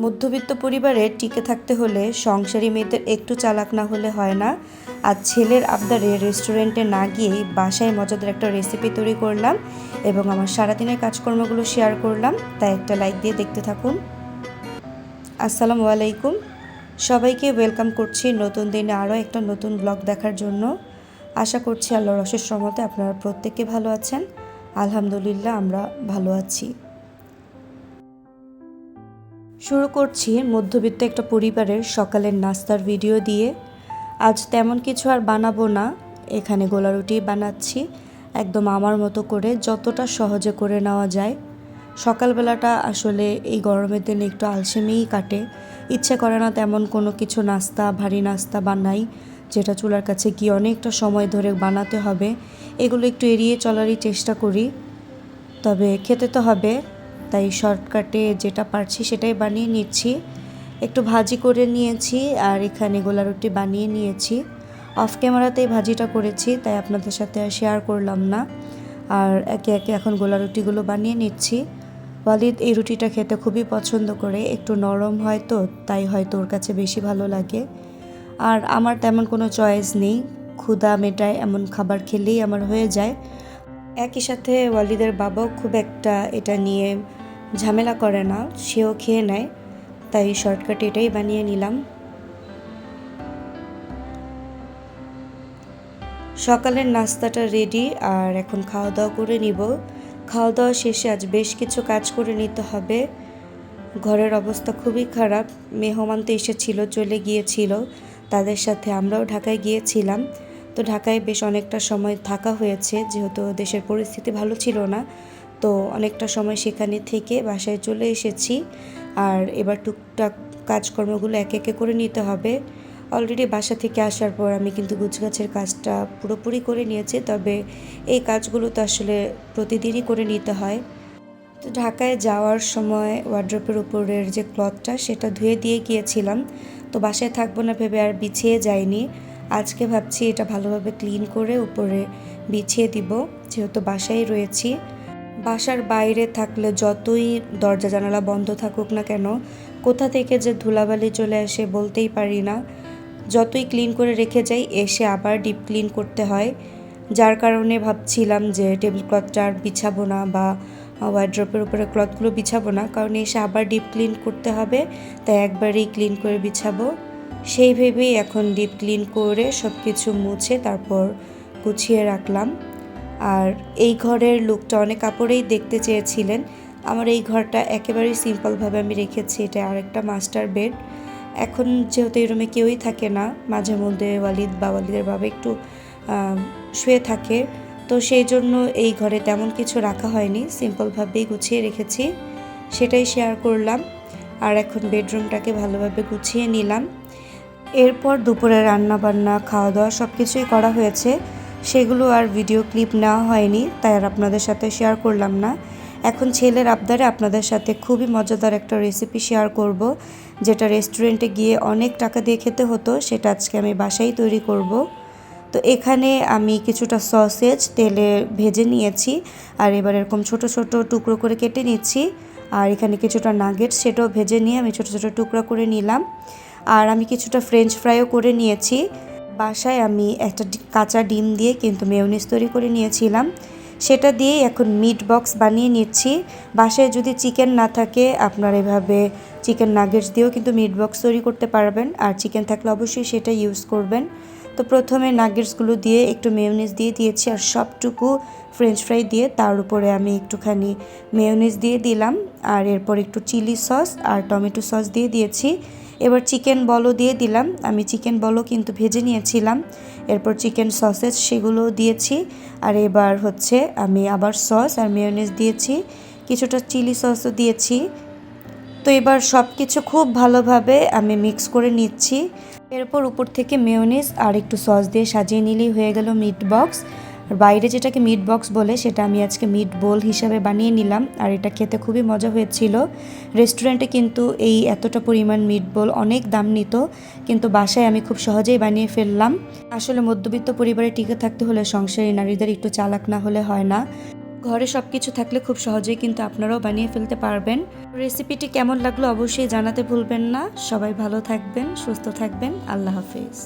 মধ্যবিত্ত পরিবারে টিকে থাকতে হলে সংসারী মেয়েদের একটু চালাক না হলে হয় না। আজ ছেলের আবদারে রেস্টুরেন্টে না গিয়েই বাসায় মজাদার একটা রেসিপি তৈরি করলাম এবং আমার সারাদিনের কাজকর্মগুলো শেয়ার করলাম। তাই একটা লাইক দিয়ে দেখতে থাকুন। আসসালামু আলাইকুম, সবাইকে ওয়েলকাম করছি নতুন দিনে আরও একটা নতুন ব্লগ দেখার জন্য। আশা করছি আল্লাহর অশেষ রহমতে আপনারা প্রত্যেকে ভালো আছেন। আলহামদুলিল্লাহ আমরা ভালো আছি। শুরু করছি মধ্যবিত্ত একটা পরিবারের সকালের নাস্তার ভিডিও দিয়ে। আজ তেমন কিছু আর বানাবো না, এখানে গোলা রুটি বানাচ্ছি একদম আমার মতো করে, যতটা সহজে করে নেওয়া যায়। সকালবেলাটা আসলে এই গরমের দিনে একটু আলসেমিই কাটে, ইচ্ছে করে না তেমন কোনো কিছু নাস্তা, ভারী নাস্তা বানাই যেটা চুলার কাছে গিয়ে অনেকটা সময় ধরে বানাতে হবে। এগুলো একটু এড়িয়ে চলারই চেষ্টা করি, তবে খেতে তো হবে, তাই শর্টকাটে যেটা পারছি সেটাই বানিয়ে নিচ্ছি। একটু ভাজি করে নিয়েছি আর এখানে গোলা রুটি বানিয়ে নিয়েছি। অফ ক্যামেরাতেই ভাজিটা করেছি, তাই আপনাদের সাথে আর শেয়ার করলাম না। আর একে একে এখন গোলা রুটিগুলো বানিয়ে নিচ্ছি। ওয়ালিদ এই রুটিটা খেতে খুবই পছন্দ করে, একটু নরম হয় তো, তাই হয়তো ওর কাছে বেশি ভালো লাগে। আর আমার তেমন কোনো চয়েস নেই, ক্ষুধা মেটায় এমন খাবার খেলেই আমার হয়ে যায়। একই সাথে ওয়ালিদের বাবাও খুব একটা এটা নিয়ে ঝামেলা করে না, সেও খেয়ে নেয়, তাই শর্টকাট এটাই বানিয়ে নিলাম। সকালের নাস্তাটা রেডি, আর এখন খাওয়া দাওয়া করে নিব। খাওয়া দাওয়া শেষে আজ বেশ কিছু কাজ করে নিতে হবে। ঘরের অবস্থা খুবই খারাপ, মেহমান তো এসেছিল, চলে গিয়েছিল, তাদের সাথে আমরাও ঢাকায় গিয়েছিলাম। তো ঢাকায় বেশ অনেকটা সময় থাকা হয়েছে, যেহেতু দেশের পরিস্থিতি ভালো ছিল না, তো অনেকটা সময় সেখানে থেকে বাসায় চলে এসেছি। আর এবার টুকটাক কাজকর্মগুলো একে একে করে নিতে হবে। অলরেডি বাসা থেকে আসার পর আমি কিন্তু গুছগাছের কাজটা পুরোপুরি করে নিয়েছি, তবে এই কাজগুলো তো আসলে প্রতিদিনই করে নিতে হয়। তো ঢাকায় যাওয়ার সময় ওয়ার্ড্রপের উপরের যে ক্লথটা সেটা ধুয়ে দিয়ে গিয়েছিলাম, তো বাসায় থাকবো না ভেবে আর বিছিয়ে যাইনি। আজকে ভাবছি এটা ভালোভাবে ক্লিন করে উপরে বিছিয়ে দিব, যেহেতু বাসায় রয়েছি। বাসার বাইরে থাকলে যতই দরজা জানালা বন্ধ থাকুক না কেন, কোথা থেকে যে ধুলাবালি চলে আসে বলতেই পারি না। যতই ক্লিন করে রেখে যাই, এসে আবার ডিপ ক্লিন করতে হয়। যার কারণে ভাবছিলাম যে টেবিল ক্লথটা আর বিছাবো না, বা ওয়ার্ড্রপের উপরে ক্লথগুলো বিছাবো না, কারণ এসে আবার ডিপ ক্লিন করতে হবে, তাই একবারেই ক্লিন করে বিছাবো। সেই ভেবেই এখন ডিপ ক্লিন করে সব কিছু মুছে তারপর গুছিয়ে রাখলাম। আর এই ঘরের লুকটা অনেক কাপড়েই দেখতে চেয়েছিলেন। আমার এই ঘরটা একেবারেই সিম্পলভাবে আমি রেখেছি, এটা আরেকটা মাস্টার বেড। এখন যেহেতু এই রুমে কেউই থাকে না, মাঝে মধ্যে ওয়ালিদ বা ওয়ালিদের বাবা একটু শুয়ে থাকে, তো সেই জন্য এই ঘরে তেমন কিছু রাখা হয়নি, সিম্পলভাবেই গুছিয়ে রেখেছি, সেটাই শেয়ার করলাম। আর এখন বেডরুমটাকে ভালোভাবে গুছিয়ে নিলাম। এরপর দুপুরে রান্না বান্না, খাওয়া দাওয়া সব কিছুই করা হয়েছে, সেগুলো আর ভিডিও ক্লিপ নেওয়া হয়নি, তাই আর আপনাদের সাথে শেয়ার করলাম না। এখন ছেলের আবদারে আপনাদের সাথে খুবই মজাদার একটা রেসিপি শেয়ার করব, যেটা রেস্টুরেন্টে গিয়ে অনেক টাকা দিয়ে খেতে হতো, সেটা আজকে আমি বাসায় তৈরি করব। তো এখানে আমি কিছুটা সসেজ তেলে ভেজে নিয়েছি, আর এবার এরকম ছোট ছোট টুকরো করে কেটে নিচ্ছি। আর এখানে কিছুটা নাগেট, সেটাও ভেজে নিয়ে আমি ছোট ছোট টুকরো করে নিলাম। আর আমি কিছুটা ফ্রেঞ্চ ফ্রাইও করে নিয়েছি। বাসায় আমি একটা কাঁচা ডিম দিয়ে কিন্তু মেয়োনিজ তৈরি করে নিয়েছিলাম, সেটা দিয়েই এখন মিট বক্স বানিয়ে নিচ্ছি। বাসায় যদি চিকেন না থাকে, আপনারা এভাবে চিকেন নাগেটস দিয়েও কিন্তু মিট বক্স তৈরি করতে পারবেন, আর চিকেন থাকলে অবশ্যই সেটা ইউজ করবেন। তো প্রথমে নাগেটসগুলো দিয়ে একটু মেয়োনিজ দিয়ে দিয়েছি, আর সবটুকু ফ্রেঞ্চ ফ্রাই দিয়ে তার উপরে আমি একটুখানি মেয়োনিজ দিয়ে দিলাম, আর এরপর একটু চিলি সস আর টমেটো সস দিয়ে দিয়েছি। এবার চিকেন বলও দিয়ে দিলাম, আমি চিকেন বলও কিন্তু ভেজে নিয়েছিলাম। এরপর চিকেন সসেজ সেগুলো দিয়েছি, আর এবার হচ্ছে আমি আবার সস আর মেয়োনিজ দিয়েছি, কিছুটা চিলি সসও দিয়েছি। তো এবার সব কিছু খুব ভালোভাবে আমি মিক্স করে নিচ্ছি। এরপর উপর থেকে মেয়োনিজ আর একটু সস দিয়ে সাজিয়ে নিলেই হয়ে গেল মিট বক্স। আর বাইরে যেটাকে মিট বক্স বলে, সেটা আমি আজকে মিট বোল হিসাবে বানিয়ে নিলাম, আর এটা খেতে খুবই মজা হয়েছিল। রেস্টুরেন্টে কিন্তু এই এতটা পরিমাণ মিট বোল অনেক দাম নিত, কিন্তু বাসায় আমি খুব সহজেই বানিয়ে ফেললাম। আসলে মধ্যবিত্ত পরিবারে টিকে থাকতে হলে সংসারী নারীদের একটু চালাক না হলে হয় না। ঘরে সব কিছু থাকলে খুব সহজেই কিন্তু আপনারাও বানিয়ে ফেলতে পারবেন। রেসিপিটি কেমন লাগলো অবশ্যই জানাতে ভুলবেন না। সবাই ভালো থাকবেন, সুস্থ থাকবেন। আল্লাহ হাফেজ।